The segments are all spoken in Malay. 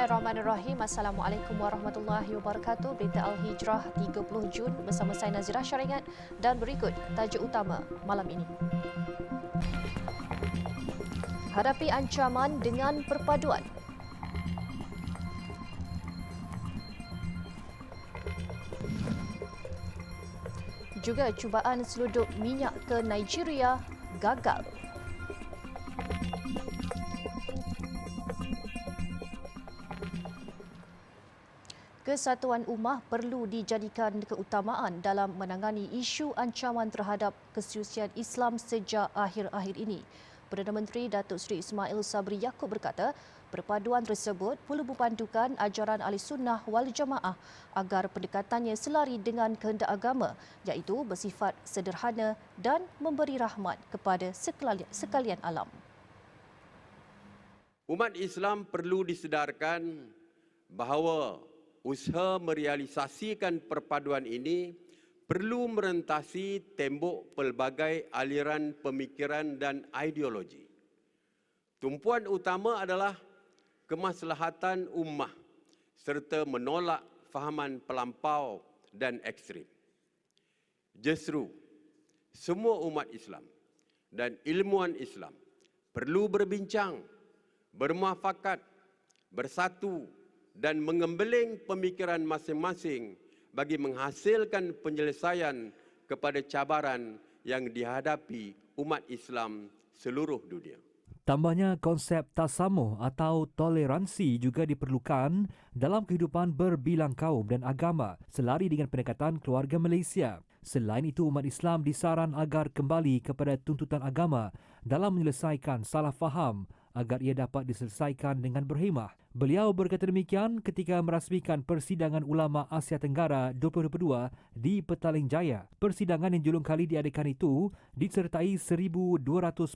Bismillahirrahmanirrahim. Assalamualaikum warahmatullahi wabarakatuh. Berita Al-Hijrah 30 Jun bersama saya Nazira Syaringat dan berikut tajuk utama malam ini. Hadapi ancaman dengan perpaduan. Juga cubaan seluduk minyak ke Nigeria gagal. Kesatuan ummah perlu dijadikan keutamaan dalam menangani isu ancaman terhadap kesucian Islam sejak akhir-akhir ini. Perdana Menteri Datuk Seri Ismail Sabri Yaakob berkata, perpaduan tersebut perlu berpandukan ajaran Ahlussunnah wal Jamaah agar pendekatannya selari dengan kehendak agama, iaitu bersifat sederhana dan memberi rahmat kepada sekalian alam. Umat Islam perlu disedarkan bahawa usaha merealisasikan perpaduan ini perlu merentasi tembok pelbagai aliran pemikiran dan ideologi. Tumpuan utama adalah kemaslahatan ummah serta menolak fahaman pelampau dan ekstrim. Justru, semua umat Islam dan ilmuwan Islam perlu berbincang, bermuafakat, bersatu dan mengembeling pemikiran masing-masing bagi menghasilkan penyelesaian kepada cabaran yang dihadapi umat Islam seluruh dunia. Tambahnya, konsep tasamuh atau toleransi juga diperlukan dalam kehidupan berbilang kaum dan agama selari dengan pendekatan keluarga Malaysia. Selain itu, umat Islam disaran agar kembali kepada tuntutan agama dalam menyelesaikan salah faham agar ia dapat diselesaikan dengan berhemah. Beliau berkata demikian ketika merasmikan Persidangan Ulama Asia Tenggara 2022 di Petaling Jaya. Persidangan yang julung kali diadakan itu disertai 1,200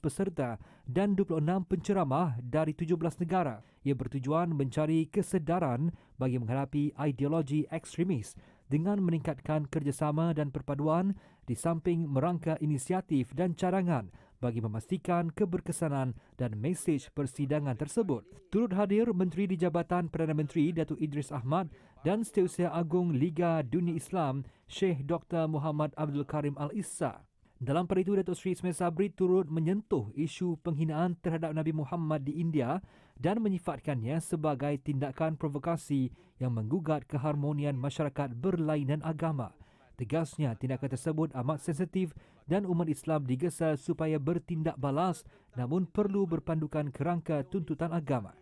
peserta dan 26 penceramah dari 17 negara. Ia bertujuan mencari kesedaran bagi menghadapi ideologi ekstremis dengan meningkatkan kerjasama dan perpaduan di samping merangka inisiatif dan cadangan bagi memastikan keberkesanan dan mesej persidangan tersebut. Turut hadir Menteri di Jabatan Perdana Menteri Datuk Idris Ahmad dan Setiausaha Agung Liga Dunia Islam Syekh Dr. Muhammad Abdul Karim Al-Issa. Dalam pada itu, Datuk Seri Ismail Sabri turut menyentuh isu penghinaan terhadap Nabi Muhammad di India dan menyifatkannya sebagai tindakan provokasi yang menggugat keharmonian masyarakat berlainan agama. Tegasnya, tindakan tersebut amat sensitif dan umat Islam digesa supaya bertindak balas namun perlu berpandukan kerangka tuntutan agama.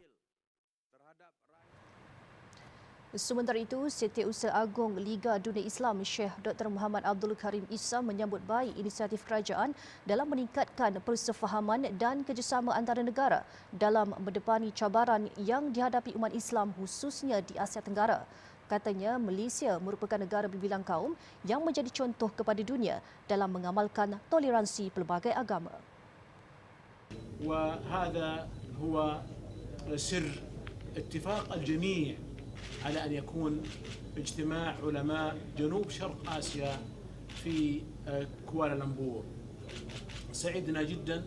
Sementara itu, Setiausaha Agung Liga Dunia Islam Syekh Dr. Muhammad Abdul Karim Issa menyambut baik inisiatif kerajaan dalam meningkatkan persefahaman dan kerjasama antara negara dalam mendepani cabaran yang dihadapi umat Islam khususnya di Asia Tenggara. Katanya, Malaysia merupakan negara berbilang kaum yang menjadi contoh kepada dunia dalam mengamalkan toleransi pelbagai agama. وهذا هو سر اتفاق الجميع على أن يكون اجتماع علماء جنوب شرق آسيا في كوالالمبور. سعدنا جدا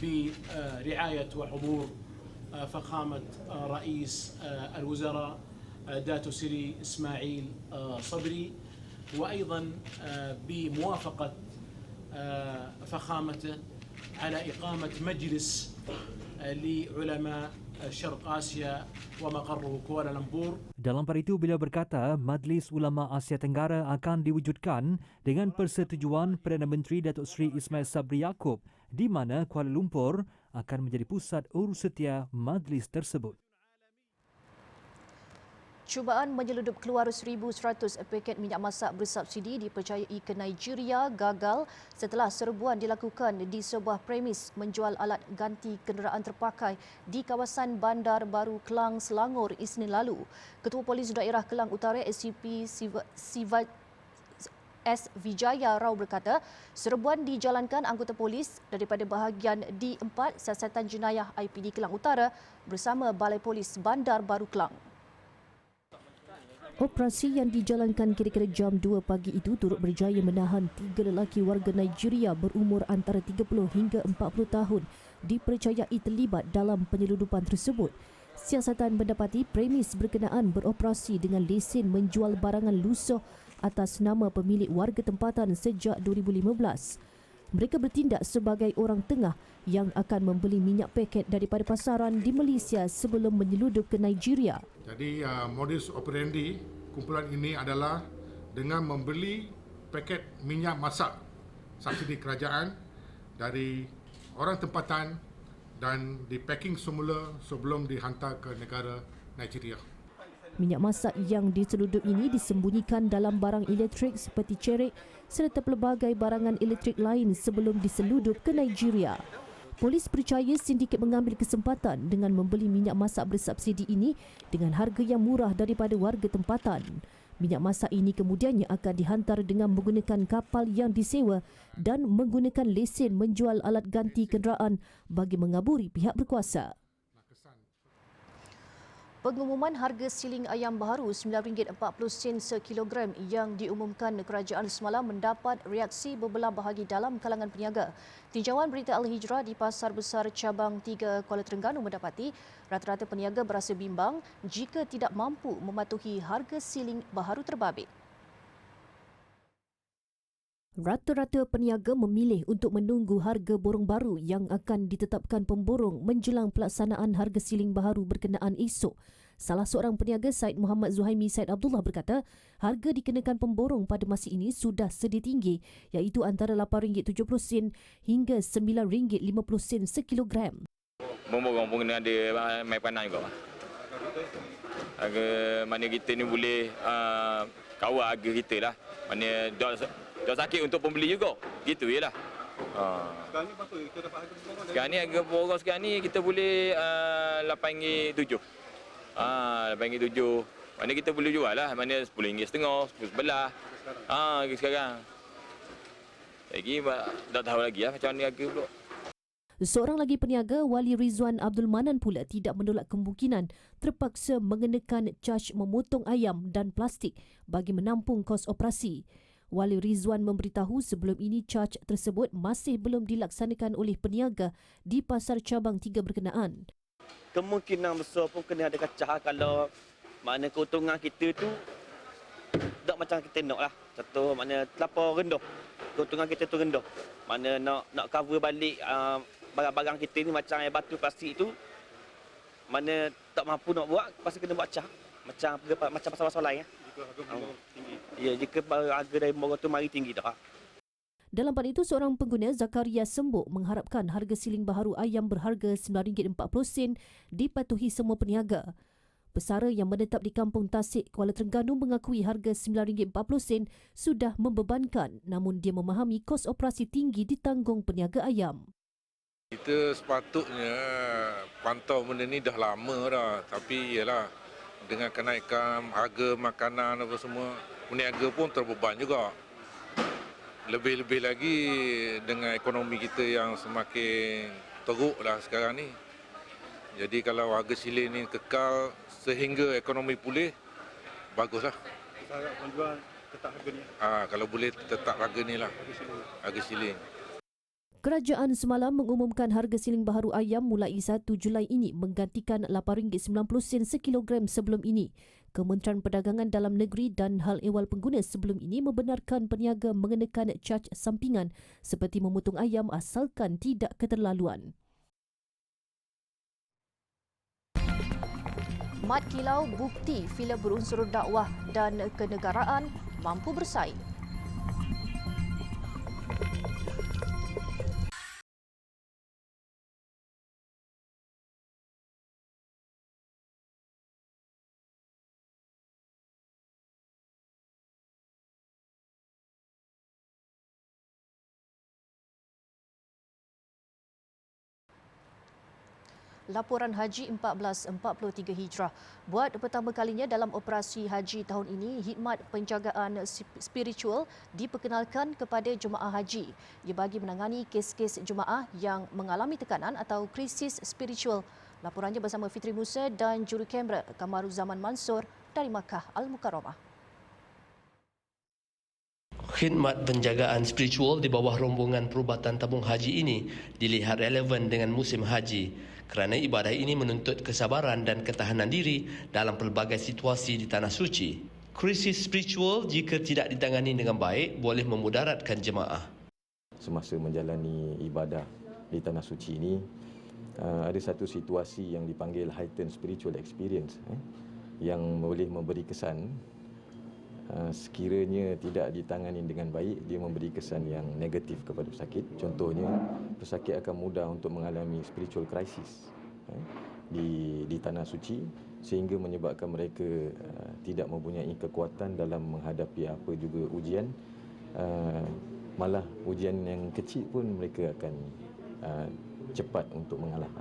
برعاية وحضور فخامة رئيس الوزراء داتو سري إسماعيل صبري، وأيضا بموافقة فخامته على إقامة مجلس لعلماء شرق آسيا ومقره كوالالمبور. Dalam pada itu, beliau berkata Majlis Ulama Asia Tenggara akan diwujudkan dengan persetujuan Perdana Menteri Datuk Seri Ismail Sabri Yaakob di mana Kuala Lumpur akan menjadi pusat urussetia majlis tersebut. Cubaan menyeludup keluar 1,100 paket minyak masak bersubsidi dipercayai ke Nigeria gagal setelah serbuan dilakukan di sebuah premis menjual alat ganti kenderaan terpakai di kawasan Bandar Baru Kelang, Selangor Isnin lalu. Ketua Polis Daerah Kelang Utara SCP S. Vijaya Rao berkata, serbuan dijalankan anggota polis daripada bahagian D4 Siasatan Jenayah IPD Kelang Utara bersama Balai Polis Bandar Baru Kelang. Operasi yang dijalankan kira-kira jam 2 pagi itu turut berjaya menahan 3 lelaki warga Nigeria berumur antara 30 hingga 40 tahun dipercayai terlibat dalam penyeludupan tersebut. Siasatan mendapati premis berkenaan beroperasi dengan lesen menjual barangan lusuh atas nama pemilik warga tempatan sejak 2015. Mereka bertindak sebagai orang tengah yang akan membeli minyak paket daripada pasaran di Malaysia sebelum menyeludup ke Nigeria. Jadi modus operandi kumpulan ini adalah dengan membeli paket minyak masak subsidi kerajaan dari orang tempatan dan dipacking semula sebelum dihantar ke negara Nigeria. Minyak masak yang diseludup ini disembunyikan dalam barang elektrik seperti cerik serta pelbagai barangan elektrik lain sebelum diseludup ke Nigeria. Polis percaya sindiket mengambil kesempatan dengan membeli minyak masak bersubsidi ini dengan harga yang murah daripada warga tempatan. Minyak masak ini kemudiannya akan dihantar dengan menggunakan kapal yang disewa dan menggunakan lesen menjual alat ganti kenderaan bagi mengaburi pihak berkuasa. Pengumuman harga siling ayam baharu RM9.40 sekilogram yang diumumkan kerajaan semalam mendapat reaksi berbelah bahagi dalam kalangan peniaga. Tinjauan berita Al-Hijrah di Pasar Besar Cabang 3 Kuala Terengganu mendapati rata-rata peniaga berasa bimbang jika tidak mampu mematuhi harga siling baharu terbabit. Rata-rata peniaga memilih untuk menunggu harga borong baru yang akan ditetapkan pemborong menjelang pelaksanaan harga siling baharu berkenaan esok. Salah seorang peniaga Said Muhammad Zuhaimi Said Abdullah berkata, harga dikenakan pemborong pada masa ini sudah sedia tinggi iaitu antara RM8.70 hingga RM9.50 sekilogram. Pemborong pun kena ada mai panas juga. Harga mana kita ni boleh kawal harga kita lah. Mana dah sakit untuk pembeli juga. Gitu je lah. Sekarang ni berapa kita dapat harga borong? Sekarang ni harga borong sekarang ni kita boleh RM8.7. RM8.7. Mana kita boleh jual lah. Mana RM10.5, RM10.11. Sekarang. Lagi tak tahu lagi lah macam mana harga pula. Seorang lagi peniaga, Wali Rizwan Abdul Manan pula tidak menolak kemungkinan terpaksa mengenakan caj memotong ayam dan plastik bagi menampung kos operasi. Wali Rizwan memberitahu sebelum ini caj tersebut masih belum dilaksanakan oleh peniaga di Pasar Cabang 3 berkenaan. Kemungkinan besar pun kena ada kacah kalau mana keuntungan kita tu tak macam kita nak lah. Contoh mana terlampau rendah. Keuntungan kita tu rendah. Mana nak cover balik barang-barang kita ni macam air batu plastik tu mana tak mampu nak buat pasti kena buat cah macam pasal-pasal lain Jika harga borong tinggi. Ya, jika harga dari borong tu mari tinggi dah. Dalam pada itu, seorang pengguna Zakaria Sembuk mengharapkan harga siling baharu ayam berharga RM9.40 dipatuhi semua peniaga. Pesara yang menetap di Kampung Tasik, Kuala Terengganu mengakui harga RM9.40 sudah membebankan, namun dia memahami kos operasi tinggi ditanggung peniaga ayam. Kita sepatutnya pantau benda ni dah lama dah. Tapi ialah dengan kenaikan harga makanan apa semua, peniaga pun terbeban juga. Lebih-lebih lagi dengan ekonomi kita yang semakin teruk dah sekarang ni. Jadi kalau harga siling ni kekal sehingga ekonomi pulih, baguslah. Kita harap penjual tetap harga ni. Kalau boleh tetap harga ni lah, harga siling. Kerajaan semalam mengumumkan harga siling baharu ayam mulai 1 Julai ini menggantikan RM8.90 sekilogram sebelum ini. Kementerian Perdagangan Dalam Negeri dan Hal Ehwal Pengguna sebelum ini membenarkan peniaga mengenakan caj sampingan seperti memotong ayam asalkan tidak keterlaluan. Mat kilau bukti filem berunsur dakwah dan kenegaraan mampu bersaing. Laporan Haji 1443 Hijrah. Buat pertama kalinya dalam operasi haji tahun ini, khidmat penjagaan spiritual diperkenalkan kepada jemaah haji. Ia bagi menangani kes-kes jemaah yang mengalami tekanan atau krisis spiritual. Laporannya bersama Fitri Musa dan juru kamera Kamaruzaman Mansur dari Makkah Al-Mukarramah. Khidmat penjagaan spiritual di bawah rombongan perubatan tabung haji ini dilihat relevan dengan musim haji. kerana ibadah ini menuntut kesabaran dan ketahanan diri dalam pelbagai situasi di Tanah Suci. Krisis spiritual jika tidak ditangani dengan baik boleh memudaratkan jemaah. Semasa menjalani ibadah di Tanah Suci ini, ada satu situasi yang dipanggil heightened spiritual experience yang boleh memberi kesan sekiranya tidak ditangani dengan baik, dia memberi kesan yang negatif kepada pesakit. Contohnya, pesakit akan mudah untuk mengalami spiritual crisis di Tanah Suci sehingga menyebabkan mereka tidak mempunyai kekuatan dalam menghadapi apa juga ujian. Malah ujian yang kecil pun mereka akan cepat untuk mengalah.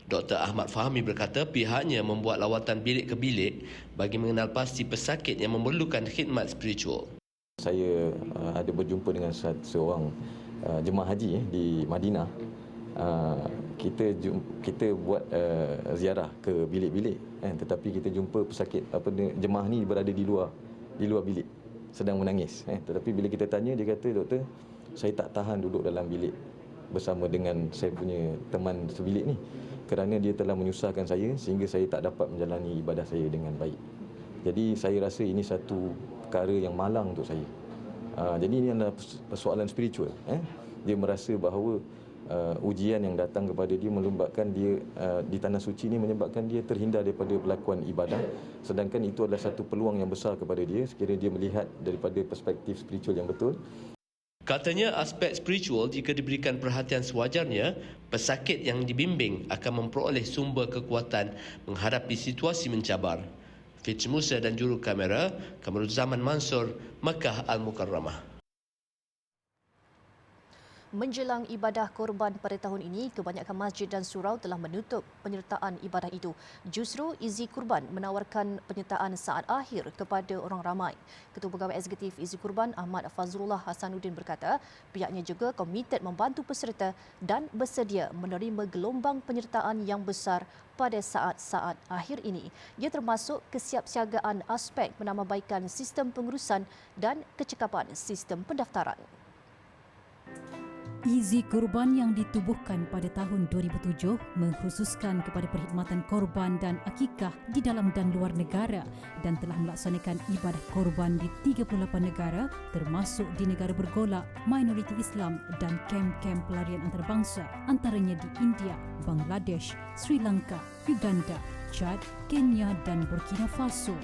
Dr. Ahmad Fahmi berkata pihaknya membuat lawatan bilik ke bilik bagi mengenal pasti pesakit yang memerlukan khidmat spiritual. Saya ada berjumpa dengan seorang jemaah haji di Madinah. Kita buat ziarah ke bilik-bilik, tetapi kita jumpa pesakit jemaah ni berada di luar bilik sedang menangis. Tetapi bila kita tanya, dia kata, doktor, saya tak tahan duduk dalam bilik bersama dengan saya punya teman sebilik ni kerana dia telah menyusahkan saya sehingga saya tak dapat menjalani ibadah saya dengan baik. Jadi saya rasa ini satu perkara yang malang untuk saya. Jadi ini adalah persoalan spiritual. Dia merasa bahawa ujian yang datang kepada dia menyebabkan dia di Tanah Suci ini menyebabkan dia terhindar daripada pelakuan ibadah, sedangkan itu adalah satu peluang yang besar kepada dia sekiranya dia melihat daripada perspektif spiritual yang betul. Katanya aspek spiritual jika diberikan perhatian sewajarnya, pesakit yang dibimbing akan memperoleh sumber kekuatan menghadapi situasi mencabar. Fitz Musa dan juru kamera Kamaruzzaman Mansur, Makkah Al-Mukarramah. Menjelang ibadah korban pada tahun ini, kebanyakan masjid dan surau telah menutup penyertaan ibadah itu. Justru Izi Kurban menawarkan penyertaan saat akhir kepada orang ramai. Ketua Pegawai Eksekutif Izi Kurban Ahmad Fazrullah Hasanuddin berkata, pihaknya juga komited membantu peserta dan bersedia menerima gelombang penyertaan yang besar pada saat-saat akhir ini. Ia termasuk kesiapsiagaan aspek penambahbaikan sistem pengurusan dan kecekapan sistem pendaftaran. Izi Kurban yang ditubuhkan pada tahun 2007 mengkhususkan kepada perkhidmatan korban dan akikah di dalam dan luar negara dan telah melaksanakan ibadah korban di 38 negara termasuk di negara bergolak, minoriti Islam dan kem-kem pelarian antarabangsa antaranya di India, Bangladesh, Sri Lanka, Uganda, Chad, Kenya dan Burkina Faso.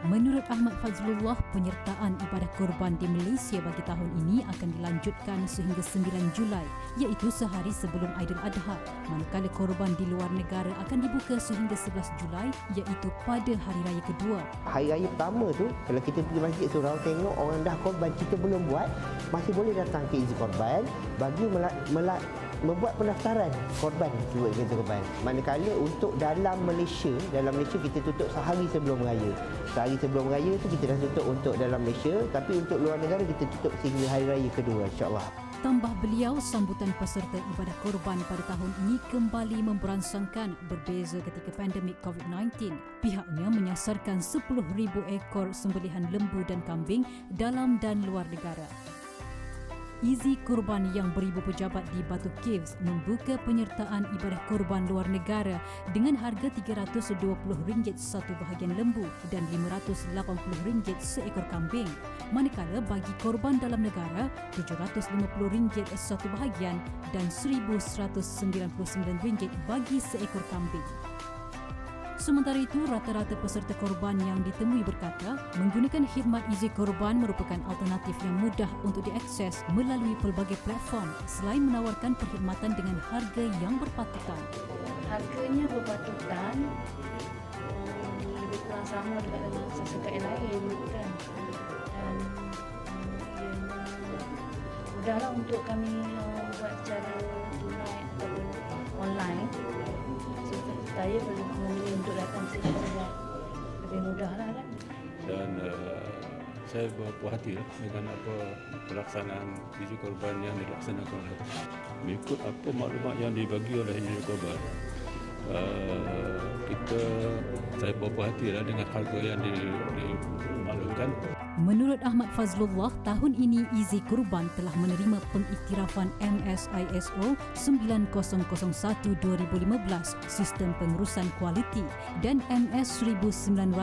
Menurut Ahmad Fazrullah, penyertaan ibadah korban di Malaysia bagi tahun ini akan dilanjutkan sehingga 9 Julai, iaitu sehari sebelum Aidiladha, manakala korban di luar negara akan dibuka sehingga 11 Julai, iaitu pada hari raya kedua. Hari raya pertama tu, kalau kita pergi masjid surau tengok orang dah korban kita belum buat, masih boleh datang ke Izi Korban bagi membuat pendaftaran korban buat kereta korban. Manakala untuk dalam Malaysia kita tutup sehari sebelum raya. Sehari sebelum raya tu kita dah tutup untuk dalam Malaysia, tapi untuk luar negara kita tutup sehingga hari raya kedua, insya-Allah. Tambah beliau, sambutan peserta ibadah korban pada tahun ini kembali memberansangkan berbeza ketika pandemik COVID-19. Pihaknya menyasarkan 10,000 ekor sembelihan lembu dan kambing dalam dan luar negara. Izi Kurban yang beribu pejabat di Batu Caves membuka penyertaan ibadah korban luar negara dengan harga RM320 satu bahagian lembu dan RM580 seekor kambing. Manakala bagi korban dalam negara RM750 satu bahagian dan RM1,199 bagi seekor kambing. Sementara itu, rata-rata peserta korban yang ditemui berkata menggunakan khidmat Izi Korban merupakan alternatif yang mudah untuk diakses melalui pelbagai platform selain menawarkan perkhidmatan dengan harga yang berpatutan. Harganya berpatutan, lebih kurang sama dengan sesuatu yang lain kan. Dan mudahlah untuk kami buat secara tunai ataupun online. Saya boleh memilih untuk datang sini sebab lebih mudahlah kan. Dan saya berpuas hati dengan apa pelaksanaan Izi Korban yang dilaksanakan oleh mengikut apa maklumat yang dibagi oleh Izi Korban. Saya berpuas hati dengan harga yang dimaklumkan. Menurut Ahmad Fazlullah, tahun ini Izi Kurban telah menerima pengiktirafan MSISO 9001-2015 Sistem Pengurusan Kualiti dan MS 1900-2014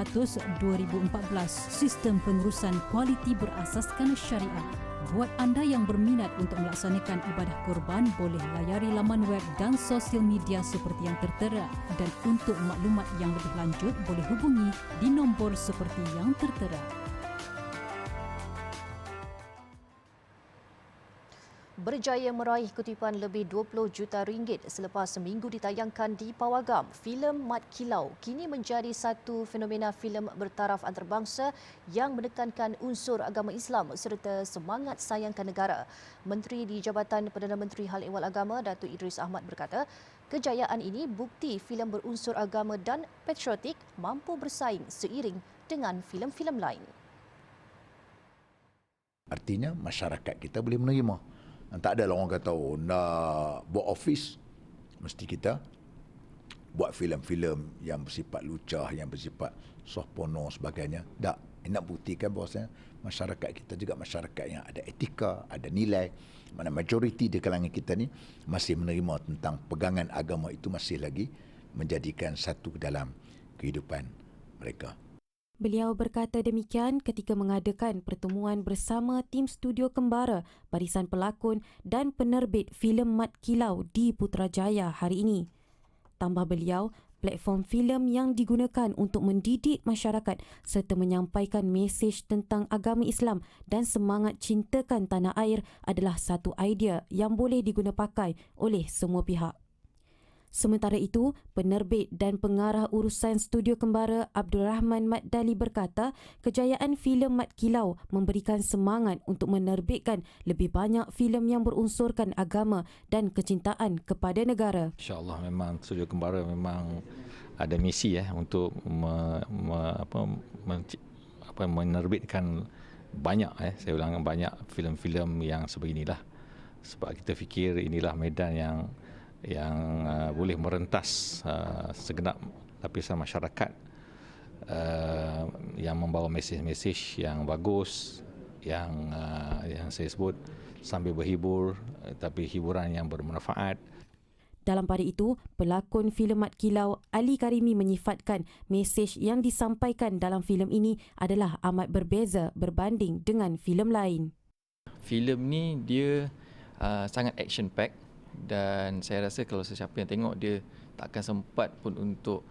Sistem Pengurusan Kualiti Berasaskan Syariah. Buat anda yang berminat untuk melaksanakan ibadah kurban, boleh layari laman web dan sosial media seperti yang tertera, dan untuk maklumat yang lebih lanjut boleh hubungi di nombor seperti yang tertera. Berjaya meraih kutipan lebih 20 juta ringgit selepas seminggu ditayangkan di Pawagam, filem Mat Kilau kini menjadi satu fenomena filem bertaraf antarabangsa yang menekankan unsur agama Islam serta semangat sayangkan negara. Menteri di Jabatan Perdana Menteri Hal Ehwal Agama, Datuk Idris Ahmad berkata, kejayaan ini bukti filem berunsur agama dan patriotik mampu bersaing seiring dengan filem-filem lain. Artinya masyarakat kita boleh menerima. Tak adalah orang kata, nak buat office, mesti kita buat filem-filem yang bersifat lucah, yang bersifat soft porno sebagainya. Tak, nak buktikan bahawa masyarakat kita juga masyarakat yang ada etika, ada nilai. Mana majoriti di kalangan kita ni masih menerima tentang pegangan agama itu, masih lagi menjadikan satu dalam kehidupan mereka. Beliau berkata demikian ketika mengadakan pertemuan bersama tim studio kembara, barisan pelakon dan penerbit filem Mat Kilau di Putrajaya hari ini. Tambah beliau, platform filem yang digunakan untuk mendidik masyarakat serta menyampaikan mesej tentang agama Islam dan semangat cintakan tanah air adalah satu idea yang boleh diguna pakai oleh semua pihak. Sementara itu, penerbit dan pengarah urusan studio kembara Abdul Rahman Mat Dali berkata, kejayaan filem Mat Kilau memberikan semangat untuk menerbitkan lebih banyak filem yang berunsurkan agama dan kecintaan kepada negara. InsyaAllah memang studio kembara memang ada misi untuk menerbitkan banyak, saya ulang, banyak filem-filem yang sebeginilah. Sebab kita fikir inilah medan yang boleh merentas segenap lapisan masyarakat yang membawa mesej-mesej yang bagus, yang saya sebut sambil berhibur, tapi hiburan yang bermanfaat. Dalam pada itu, pelakon filem Mat Kilau Ali Karimi menyifatkan mesej yang disampaikan dalam filem ini adalah amat berbeza berbanding dengan filem lain. Filem ni dia sangat action pack. Dan saya rasa kalau sesiapa yang tengok, dia tak akan sempat pun untuk,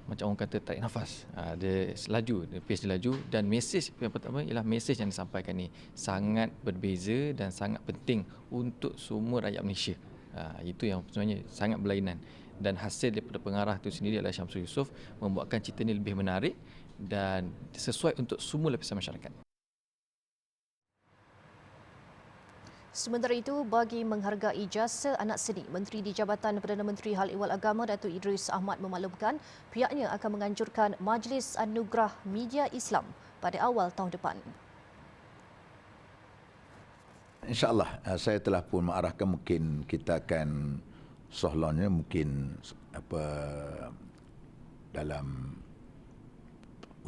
macam orang kata, tarik nafas. Dia laju, dia pace dia laju. Dan mesej yang pertama ialah mesej yang disampaikan ni sangat berbeza dan sangat penting untuk semua rakyat Malaysia. Itu yang sebenarnya sangat berlainan. Dan hasil daripada pengarah itu sendiri adalah Syamsul Yusof, membuatkan cerita ini lebih menarik dan sesuai untuk semua lapisan masyarakat. Sementara itu, bagi menghargai jasa anak seni, Menteri di Jabatan Perdana Menteri Hal Ehwal Agama Datuk Idris Ahmad memaklumkan pihaknya akan menganjurkan Majlis Anugerah Media Islam pada awal tahun depan. InsyaAllah, saya telah pun mengarahkan mungkin kita akan sohlonnya mungkin dalam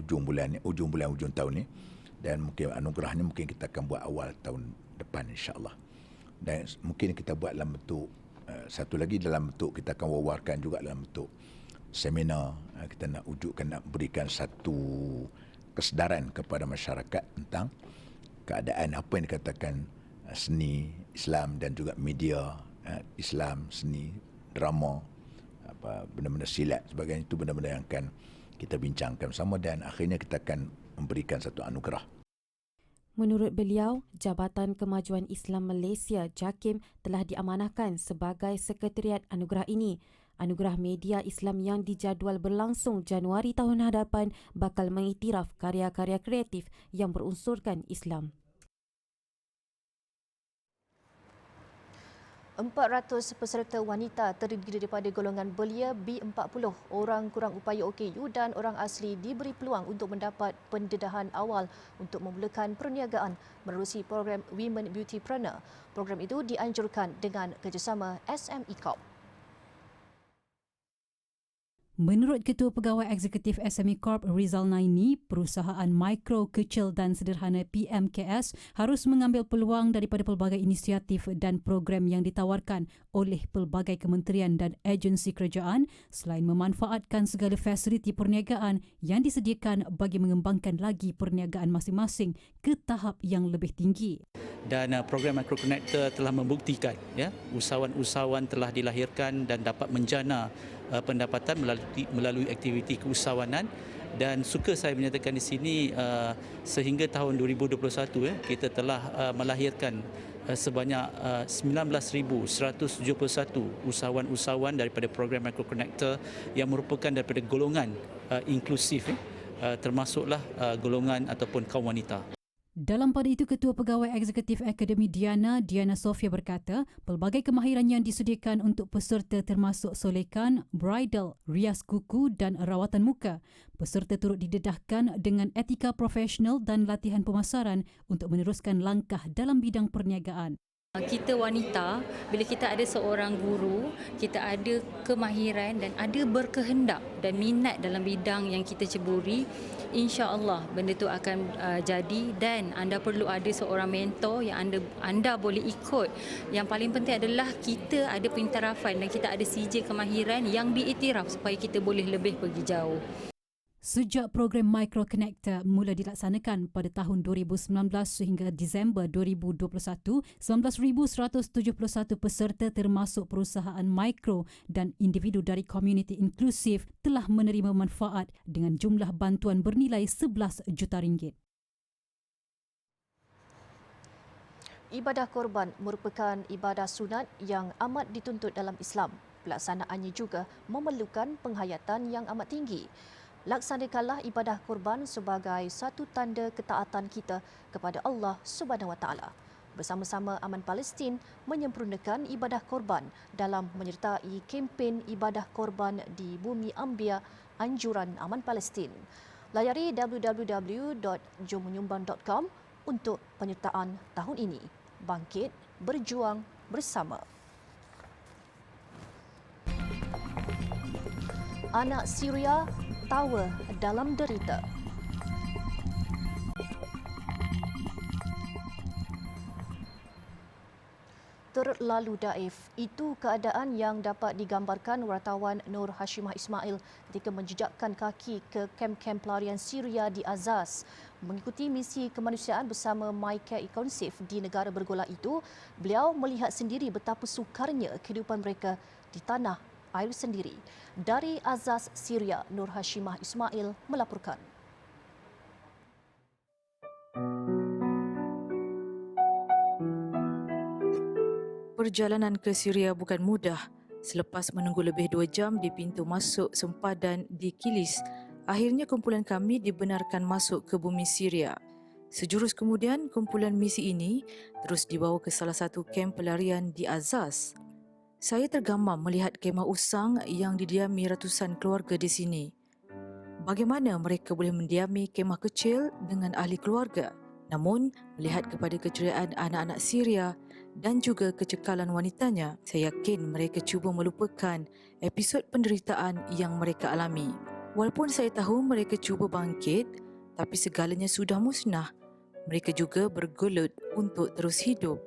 ujung tahun ni, dan mungkin anugerahnya mungkin kita akan buat awal tahun depan insyaAllah. Dan mungkin kita buat dalam bentuk satu lagi, dalam bentuk kita akan wawarkan juga dalam bentuk seminar. Kita nak wujudkan, nak berikan satu kesedaran kepada masyarakat tentang keadaan apa yang dikatakan seni Islam dan juga media Islam, seni, drama, benda-benda silat sebagainya. Itu benda-benda yang akan kita bincangkan bersama dan akhirnya kita akan memberikan satu anugerah. Menurut beliau, Jabatan Kemajuan Islam Malaysia JAKIM telah diamanahkan sebagai sekretariat anugerah ini. Anugerah Media Islam yang dijadual berlangsung Januari tahun hadapan bakal mengiktiraf karya-karya kreatif yang berunsurkan Islam. 400 peserta wanita terdiri daripada golongan belia B40, orang kurang upaya OKU dan orang asli diberi peluang untuk mendapat pendedahan awal untuk memulakan perniagaan menerusi program Women Beautypreneur. Program itu dianjurkan dengan kerjasama SME Corp. Menurut Ketua Pegawai Eksekutif SME Corp Rizal Naini, perusahaan mikro, kecil dan sederhana PMKS harus mengambil peluang daripada pelbagai inisiatif dan program yang ditawarkan oleh pelbagai kementerian dan agensi kerajaan selain memanfaatkan segala fasiliti perniagaan yang disediakan bagi mengembangkan lagi perniagaan masing-masing ke tahap yang lebih tinggi. Dan program Microconnector telah membuktikan usahawan-usahawan telah dilahirkan dan dapat menjana pendapatan melalui aktiviti keusahawanan, dan suka saya menyatakan di sini sehingga tahun 2021 kita telah melahirkan sebanyak 19,171 usahawan-usahawan daripada program Microconnector yang merupakan daripada golongan inklusif, termasuklah golongan ataupun kaum wanita. Dalam pada itu, Ketua Pegawai Eksekutif Akademi Diana Sofia berkata, pelbagai kemahiran yang disediakan untuk peserta termasuk solekan, bridal, rias kuku dan rawatan muka. Peserta turut didedahkan dengan etika profesional dan latihan pemasaran untuk meneruskan langkah dalam bidang perniagaan. Kita wanita, bila kita ada seorang guru, kita ada kemahiran dan ada berkehendak dan minat dalam bidang yang kita ceburi, insya-Allah benda tu akan jadi, dan anda perlu ada seorang mentor yang anda boleh ikut. Yang paling penting adalah kita ada pentarafan dan kita ada CJ kemahiran yang diiktiraf supaya kita boleh lebih pergi jauh. Sejak program Microconnector mula dilaksanakan pada tahun 2019 sehingga Disember 2021, 19,171 peserta termasuk perusahaan mikro dan individu dari komuniti inklusif telah menerima manfaat dengan jumlah bantuan bernilai 11 juta ringgit. Ibadah korban merupakan ibadah sunat yang amat dituntut dalam Islam. Pelaksanaannya juga memerlukan penghayatan yang amat tinggi. Laksanakanlah ibadah korban sebagai satu tanda ketaatan kita kepada Allah Subhanahu Wa Taala. Bersama-sama Aman Palestin menyempurnakan ibadah korban dalam menyertai kempen ibadah korban di Bumi Ambia Anjuran Aman Palestin. Layari www.jommenyumbang.com untuk penyertaan tahun ini. Bangkit, berjuang bersama. Anak Syria tawa dalam derita. Terlalu daif. Itu keadaan yang dapat digambarkan wartawan Nur Hashimah Ismail ketika menjejakkan kaki ke kem-kem pelarian Syria di Azaz. Mengikuti misi kemanusiaan bersama MyCare Econsif di negara bergolak itu, beliau melihat sendiri betapa sukarnya kehidupan mereka di tanah air sendiri. Dari Azaz, Syria, Nur Hashimah Ismail melaporkan. Perjalanan ke Syria bukan mudah. Selepas menunggu lebih 2 jam di pintu masuk sempadan di Kilis, akhirnya kumpulan kami dibenarkan masuk ke bumi Syria. Sejurus kemudian, kumpulan misi ini terus dibawa ke salah satu kem pelarian di Azaz. Saya tergamam melihat kemah usang yang didiami ratusan keluarga di sini. Bagaimana mereka boleh mendiami kemah kecil dengan ahli keluarga? Namun, melihat kepada keceriaan anak-anak Syria dan juga kecekalan wanitanya, saya yakin mereka cuba melupakan episod penderitaan yang mereka alami. Walaupun saya tahu mereka cuba bangkit, tapi segalanya sudah musnah. Mereka juga bergelut untuk terus hidup.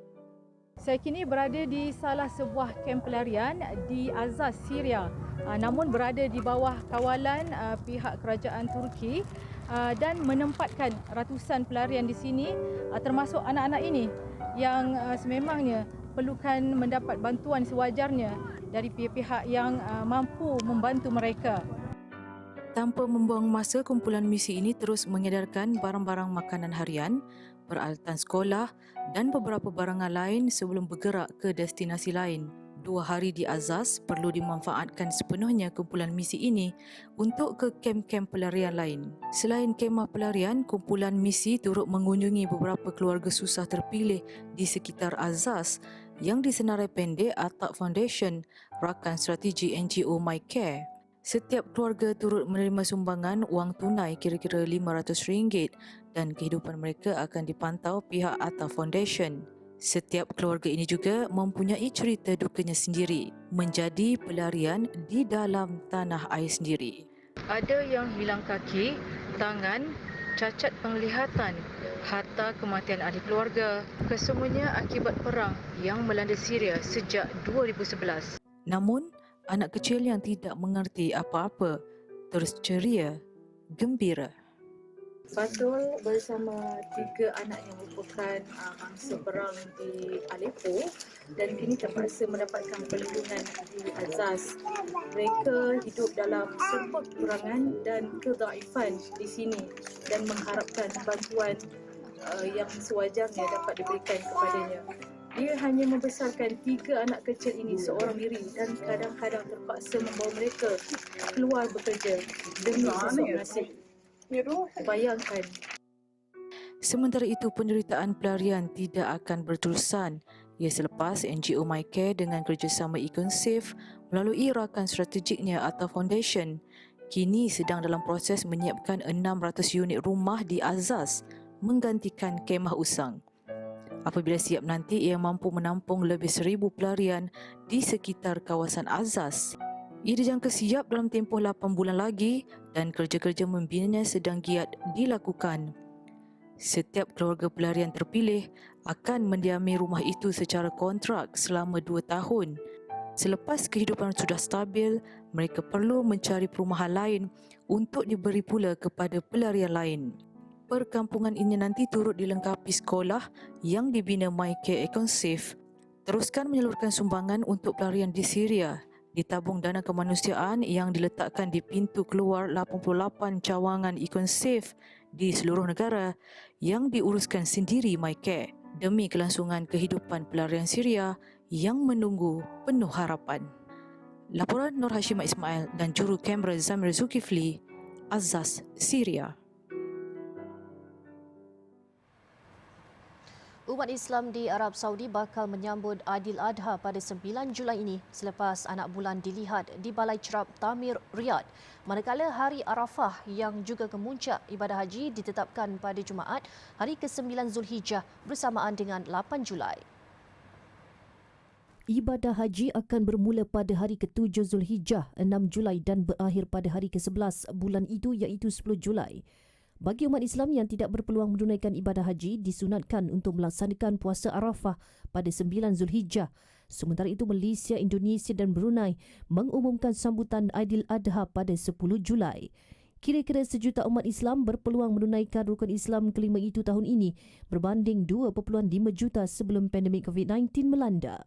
Saya kini berada di salah sebuah kem pelarian di Azaz, Syria. Namun berada di bawah kawalan pihak kerajaan Turki dan menempatkan ratusan pelarian di sini, termasuk anak-anak ini yang sememangnya perlukan mendapat bantuan sewajarnya dari pihak-pihak yang mampu membantu mereka. Tanpa membuang masa, kumpulan misi ini terus mengedarkan barang-barang makanan harian, peralatan sekolah dan beberapa barangan lain sebelum bergerak ke destinasi lain. 2 hari di Azaz perlu dimanfaatkan sepenuhnya kumpulan misi ini untuk ke kem-kem pelarian lain. Selain kemah pelarian, kumpulan misi turut mengunjungi beberapa keluarga susah terpilih di sekitar Azaz yang disenarai pendek Atak Foundation, rakan strategi NGO MyCare. Setiap keluarga turut menerima sumbangan wang tunai kira-kira RM500 dan kehidupan mereka akan dipantau pihak Atta Foundation. Setiap keluarga ini juga mempunyai cerita dukanya sendiri, menjadi pelarian di dalam tanah air sendiri. Ada yang hilang kaki, tangan, cacat penglihatan, harta kematian ahli keluarga. Kesemuanya akibat perang yang melanda Syria sejak 2011. Namun, anak kecil yang tidak mengerti apa-apa terus ceria, gembira. Fatul bersama 3 anak yang merupakan mangsa perang di Aleppo dan kini terpaksa mendapatkan perlindungan di Azaz. Mereka hidup dalam serba kekurangan dan kedaifan di sini dan mengharapkan bantuan yang sewajarnya dapat diberikan kepadanya. Dia hanya membesarkan 3 anak kecil ini seorang diri dan kadang-kadang terpaksa membawa mereka keluar bekerja demi sesuap nasib. Bayangkan. Sementara itu, penderitaan pelarian tidak akan berterusan. Ia selepas NGO MyCare dengan kerjasama EconSafe melalui rakan strategiknya atau Foundation kini sedang dalam proses menyiapkan 600 unit rumah di Azaz menggantikan kemah usang. Apabila siap nanti, ia mampu menampung lebih 1,000 pelarian di sekitar kawasan Azaz. Ia dijangka siap dalam tempoh 8 bulan lagi dan kerja-kerja membinanya sedang giat dilakukan. Setiap keluarga pelarian terpilih akan mendiami rumah itu secara kontrak selama 2 tahun. Selepas kehidupan sudah stabil, mereka perlu mencari perumahan lain untuk diberi pula kepada pelarian lain. Perkampungan ini nanti turut dilengkapi sekolah yang dibina MyCare EconSafe. Teruskan menyalurkan sumbangan untuk pelarian di Syria. Ditabung dana kemanusiaan yang diletakkan di pintu keluar 88 cawangan EconSafe di seluruh negara yang diuruskan sendiri MyCare demi kelangsungan kehidupan pelarian Syria yang menunggu penuh harapan. Laporan Nur Hashimah Ismail dan juru kamera Zamir Zulkifli, Azaz, Syria. Umat Islam di Arab Saudi bakal menyambut Aidiladha pada 9 Julai ini selepas anak bulan dilihat di Balai Cerap Tamir Riyadh. Manakala Hari Arafah yang juga kemuncak ibadah haji ditetapkan pada Jumaat hari ke-9 Zulhijjah bersamaan dengan 8 Julai. Ibadah haji akan bermula pada hari ke-7 Zulhijjah 6 Julai dan berakhir pada hari ke-11 bulan itu iaitu 10 Julai. Bagi umat Islam yang tidak berpeluang menunaikan ibadah haji, disunatkan untuk melaksanakan puasa Arafah pada 9 Zulhijjah. Sementara itu, Malaysia, Indonesia dan Brunei mengumumkan sambutan Aidiladha pada 10 Julai. Kira-kira 1 juta umat Islam berpeluang menunaikan rukun Islam kelima itu tahun ini berbanding 2.5 juta sebelum pandemik COVID-19 melanda.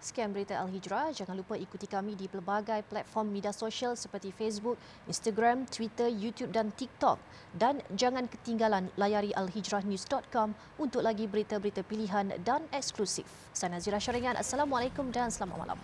Sekian berita Al-Hijrah. Jangan lupa ikuti kami di pelbagai platform media sosial seperti Facebook, Instagram, Twitter, YouTube dan TikTok. Dan jangan ketinggalan layari alhijrahnews.com untuk lagi berita-berita pilihan dan eksklusif. Saya Nazira Syaringan. Assalamualaikum dan selamat malam.